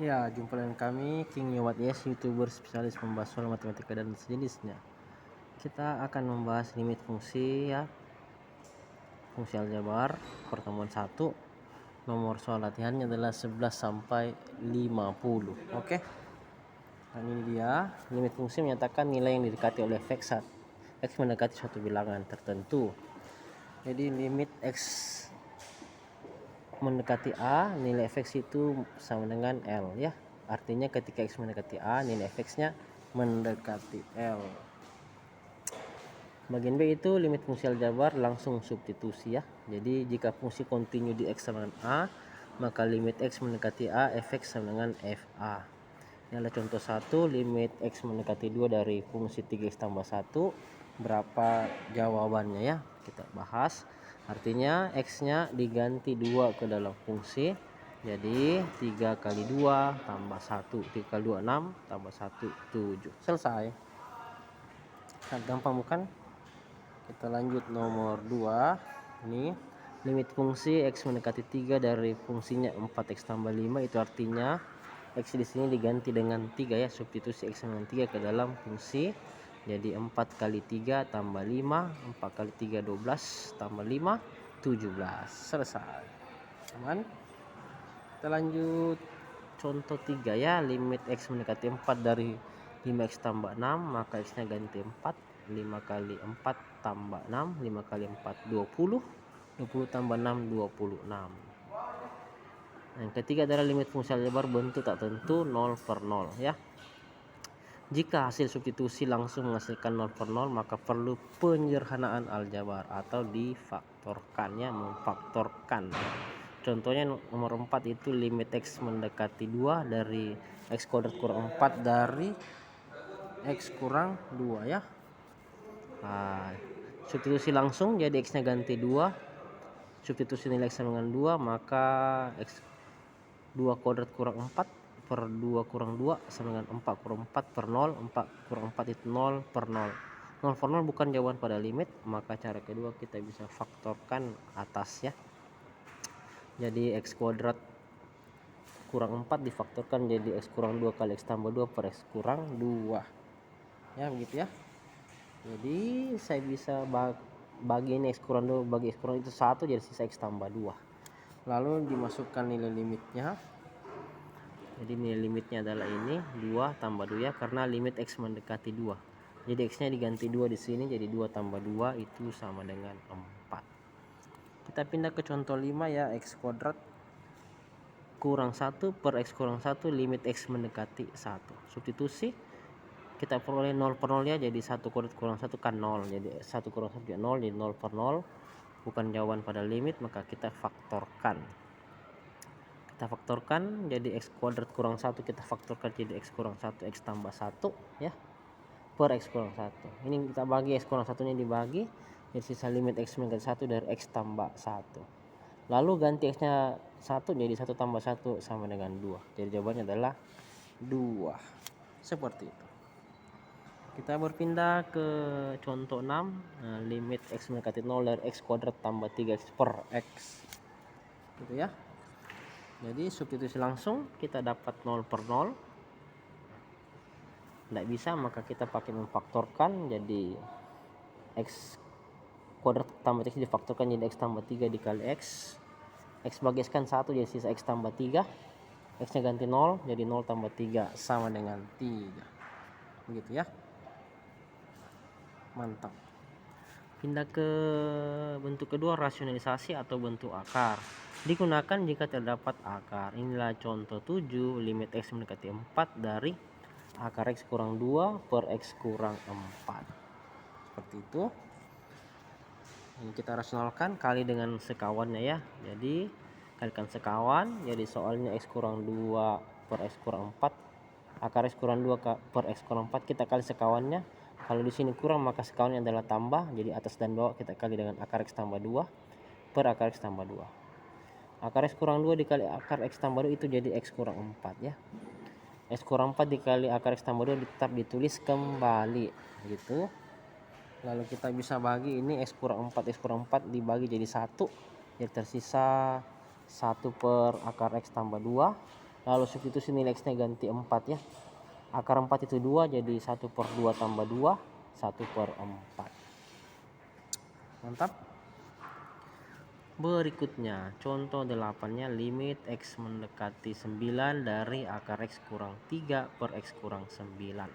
Ya, jumpa dengan kami King Yowat Yes, YouTuber spesialis membahas soal matematika dan sejenisnya. Kita akan membahas limit fungsi ya, fungsi aljabar pertemuan 1. Nomor soal latihannya adalah 11 sampai 50. Oke. Dan ini dia, limit fungsi menyatakan nilai yang didekati oleh x mendekati suatu bilangan tertentu. Jadi limit x mendekati A, nilai fx itu sama dengan L ya. Artinya ketika x mendekati A, nilai fx-nya mendekati L. Bagian B itu limit fungsi aljabar langsung substitusi ya. Jadi jika fungsi kontinu di x sama dengan A, maka limit x mendekati A fx sama dengan fa. Ini adalah contoh 1, limit x mendekati 2 dari fungsi 3x tambah 1. Berapa jawabannya ya? Kita bahas. Artinya x-nya diganti 2 ke dalam fungsi. Jadi 3 kali 2 tambah 1. 3 kali 2 6 tambah 1 7. Selesai. Sangat gampang bukan? Kita lanjut nomor 2. Ini limit fungsi x mendekati 3 dari fungsinya 4x tambah 5, itu artinya x di sini diganti dengan 3 ya, substitusi x dengan 3 ke dalam fungsi. Jadi 4 kali 3 tambah 5, 4 kali 3 12 tambah 5 17. Selesai. Aman? Kita lanjut contoh 3 ya, limit x mendekati 4 dari 5x tambah 6, maka x nya ganti 4. 5 kali 4 tambah 6, 5 kali 4 20, 20 tambah 6 26. Yang ketiga adalah limit fungsi aljabar bentuk tak tentu 0 per 0 ya. Jika hasil substitusi langsung menghasilkan 0 per 0, maka perlu penyederhanaan aljabar atau difaktorkannya, memfaktorkan. Contohnya nomor 4 itu limit x mendekati 2 dari x kuadrat kurang 4 dari x kurang 2 ya. Nah, substitusi langsung jadi x nya ganti 2, substitusi nilai x sama dengan 2, maka x 2 kuadrat kurang 4 per 2 kurang 2 sama dengan 4 kurang 4 per 0. 4 kurang 4 itu 0 per 0. 0 per 0 bukan jawaban pada limit, maka cara kedua kita bisa faktorkan atas ya. Jadi x kuadrat kurang 4 difaktorkan jadi x kurang 2 kali x tambah 2 per x kurang 2 ya, begitu ya. Jadi saya bisa bagi ini x kurang 2 bagi x kurang itu 1, jadi sisa x tambah 2. Lalu dimasukkan nilai limitnya. Jadi nilai limitnya adalah ini 2 tambah 2 ya, karena limit x mendekati 2. Jadi x nya diganti 2 di sini, jadi 2 tambah 2 itu sama dengan 4. Kita pindah ke contoh 5 ya, x kuadrat kurang 1 per x kurang 1, limit x mendekati 1. Substitusi kita peroleh 0 per 0 ya, jadi 1 kuadrat kurang 1 kan 0, jadi 1 kurang 1 jadi 0, jadi 0 per 0 bukan jawaban pada limit, maka kita faktorkan. Kita faktorkan jadi x kuadrat kurang 1, kita faktorkan jadi x kurang 1 x tambah 1 ya, per x kurang 1. Ini kita bagi x kurang 1 nya dibagi, jadi sisa limit x mendekati 1 dari x tambah 1. Lalu ganti x nya 1, jadi 1 tambah 1 sama dengan 2. Jadi jawabannya adalah 2. Seperti itu. Kita berpindah ke contoh 6. Nah, limit x mendekati 0 dari x kuadrat tambah 3x per x. Gitu ya. Jadi substitusi langsung kita dapat 0 per 0. Tidak bisa, maka kita pakai memfaktorkan, jadi x kuadrat tambah x difaktorkan jadi x tambah 3 dikali x. X bagi x kan 1, jadi sisa x tambah 3. X nya ganti 0, jadi 0 tambah 3 sama dengan 3. Begitu ya. Mantap. Pindah ke bentuk kedua, rasionalisasi atau bentuk akar. Digunakan jika terdapat akar. Inilah contoh 7, limit x mendekati 4 dari akar x kurang 2 per x kurang 4. Seperti itu. Ini kita rasionalkan kali dengan sekawannya ya. Jadi kalikan sekawan, jadi soalnya x kurang 2 per x kurang 4. Akar x kurang 2 per x kurang 4 kita kali sekawannya. Kalau di sini kurang maka sekawannya adalah tambah, jadi atas dan bawah kita kali dengan akar x tambah 2 per akar x tambah 2. Akar x kurang 2 dikali akar x tambah 2 itu jadi x kurang 4 ya. X kurang 4 dikali akar x tambah 2 tetap ditulis kembali gitu. Lalu kita bisa bagi ini x kurang 4 dibagi jadi 1, jadi tersisa 1 per akar x tambah 2 Lalu substitusi nilai X nya ganti 4 ya. Akar 4 itu 2, jadi 1/2 tambah 2, 1/4. Mantap. Berikutnya contoh 8-nya, limit X mendekati 9 dari akar X kurang 3 per X kurang 9.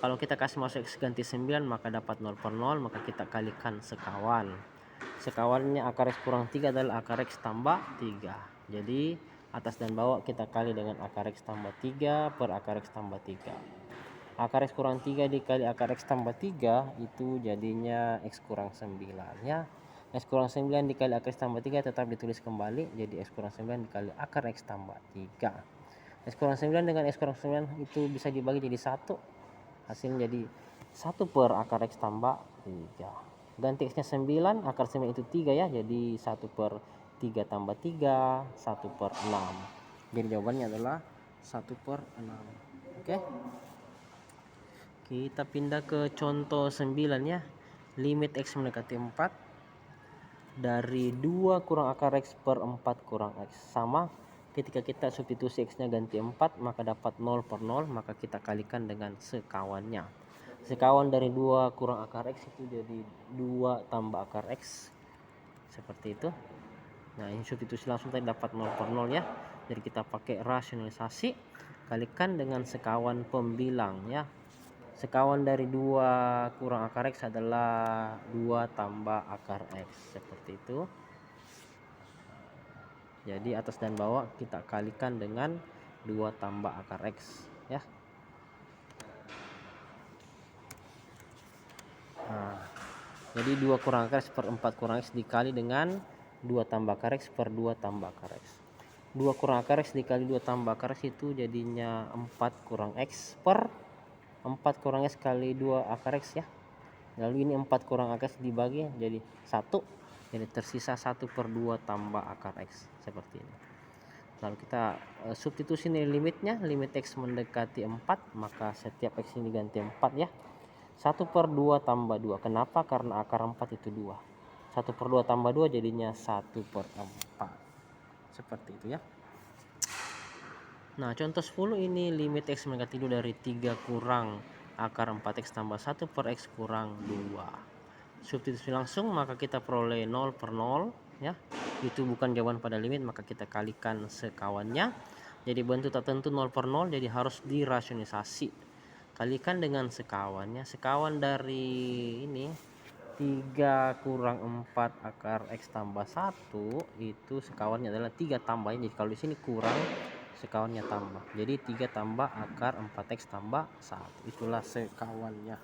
Kalau kita kasih masuk X ganti 9 maka dapat 0/0, maka kita kalikan sekawan. Sekawannya akar X kurang 3 adalah akar X tambah 3. Jadi atas dan bawah kita kali dengan akar X tambah 3 per akar X tambah 3. Akar X kurang 3 dikali akar X tambah 3 itu jadinya X kurang 9 ya. X kurang 9 dikali akar X tambah 3 tetap ditulis kembali, jadi X kurang 9 dikali akar X tambah 3. X kurang 9 dengan X kurang 9 itu bisa dibagi jadi 1, hasilnya jadi 1 per akar X tambah 3. Ganti X nya 9, akar 9 itu 3 ya, jadi 1 per 3 tambah 3, 1 per 6. Jadi jawabannya adalah 1 per 6. Oke, kita pindah ke contoh 9 ya. Limit X mendekati 4 dari 2 kurang akar X per 4 kurang X. Sama, ketika kita substitusi X nya ganti 4 maka dapat 0/0, maka kita kalikan dengan sekawannya. Sekawan dari 2 kurang akar X itu jadi 2 tambah akar X, seperti itu. Nah, ini substitusi langsung tadi dapat 0/0 ya. Jadi kita pakai rasionalisasi, kalikan dengan sekawan pembilang ya. Sekawan dari 2 kurang akar X adalah 2 tambah akar X, seperti itu. Jadi atas dan bawah kita kalikan dengan 2 tambah akar X ya. Nah, jadi 2 kurang akar X per 4 kurang X dikali dengan 2 tambah akar X per 2 tambah akar X. 2 kurang akar X dikali 2 tambah akar X itu jadinya 4 kurang X per 4 kurang X kali 2 akar X ya. Lalu ini 4 kurang akar X dibagi jadi 1, jadi tersisa 1/2 tambah akar X, seperti ini. Lalu kita substitusi nilai limitnya, limit X mendekati 4, maka setiap X ini diganti 4 ya. 1/2 tambah 2. Kenapa? Karena akar 4 itu 2. 1/2 tambah 2 jadinya 1/4. Seperti itu ya. Nah, contoh 10 ini limit X mendekati 2 dari 3 kurang akar 4X tambah 1 per X kurang 2. Substitusi langsung maka kita peroleh 0/0 ya. Itu bukan jawaban pada limit, maka kita kalikan sekawannya. Jadi bentuk tak tentu 0/0, jadi harus dirasionalisasi. Kalikan dengan sekawannya. Sekawan dari ini 3 kurang 4 akar X tambah 1 itu sekawannya adalah 3 tambahnya. Jadi kalau di sini kurang, sekawannya tambah. Jadi 3 tambah akar 4X tambah 1. Itulah sekawannya.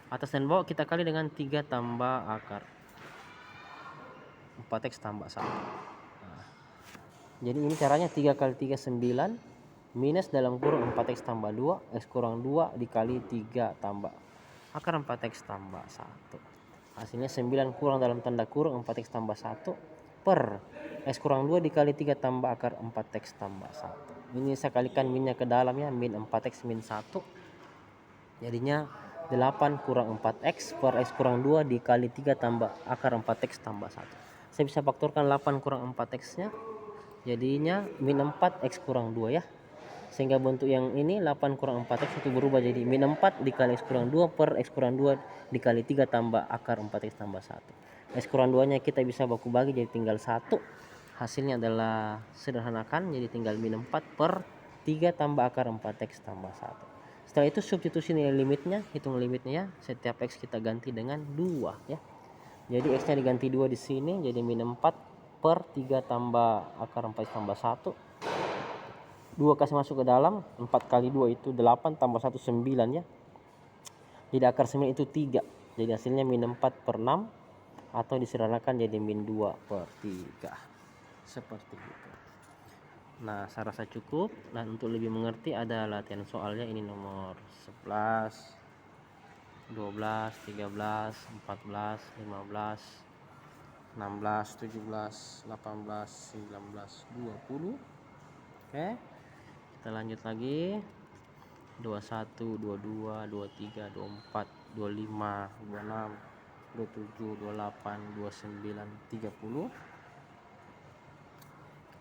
Atas dan bawah kita kali dengan 3 tambah akar 4X tambah 1. Nah, jadi ini caranya 3 kali 3 9 minus dalam kurung 4X tambah 2, X kurang 2 dikali 3 tambah akar 4X tambah 1. Hasilnya 9 kurang dalam tanda kurung 4X tambah 1 per X kurang 2 dikali 3 tambah akar 4X tambah 1. Ini saya kalikan minnya ke dalam ya, min 4X min 1. Jadinya 8 kurang 4X per X kurang 2 dikali 3 tambah akar 4X tambah 1. Saya bisa faktorkan 8 kurang 4X nya, jadinya min 4 X kurang 2 ya. Sehingga bentuk yang ini 8 kurang 4X itu berubah jadi min 4 dikali X kurang 2 per X kurang 2 dikali 3 tambah akar 4X tambah 1. X kurang 2 nya kita bisa baku bagi jadi tinggal 1. Hasilnya adalah sederhanakan, jadi tinggal min 4 per 3 tambah akar 4X tambah 1. Setelah itu substitusi nilai limitnya, hitung limitnya ya. Setiap X kita ganti dengan 2 ya. Jadi X nya diganti 2 di sini, jadi min 4 per 3 tambah akar 4X tambah 1. 2 kasih masuk ke dalam, 4 kali 2 itu 8 tambah 1 9 ya. Jadi akar 9 itu 3. Jadi hasilnya min 4 per 6 atau disederhanakan jadi min 2 per 3. Seperti itu. Nah, saya rasa cukup. Dan untuk lebih mengerti ada latihan soalnya, ini nomor 11, 12, 13, 14, 15, 16, 17, 18, 19, 20. Oke. Kita lanjut lagi. 21, 22, 23, 24, 25, 26, 27, 28, 29, 30.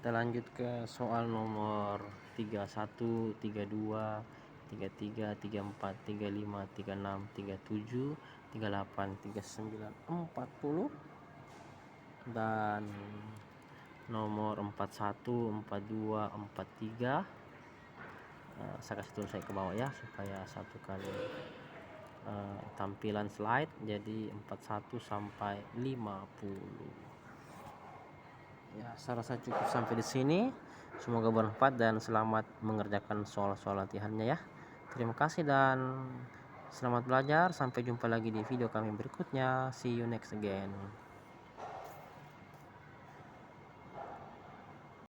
Kita lanjut ke soal nomor 31, 32, 33, 34, 35, 36, 37, 38, 39, 40 dan nomor 41, 42, 43. Saya kasih tulis saya ke bawah ya supaya satu kali tampilan slide, jadi 41 sampai 50. Ya, saya rasa cukup sampai di sini. Semoga bermanfaat dan selamat mengerjakan soal-soal latihannya ya. Terima kasih dan selamat belajar. Sampai jumpa lagi di video kami berikutnya. See you next again.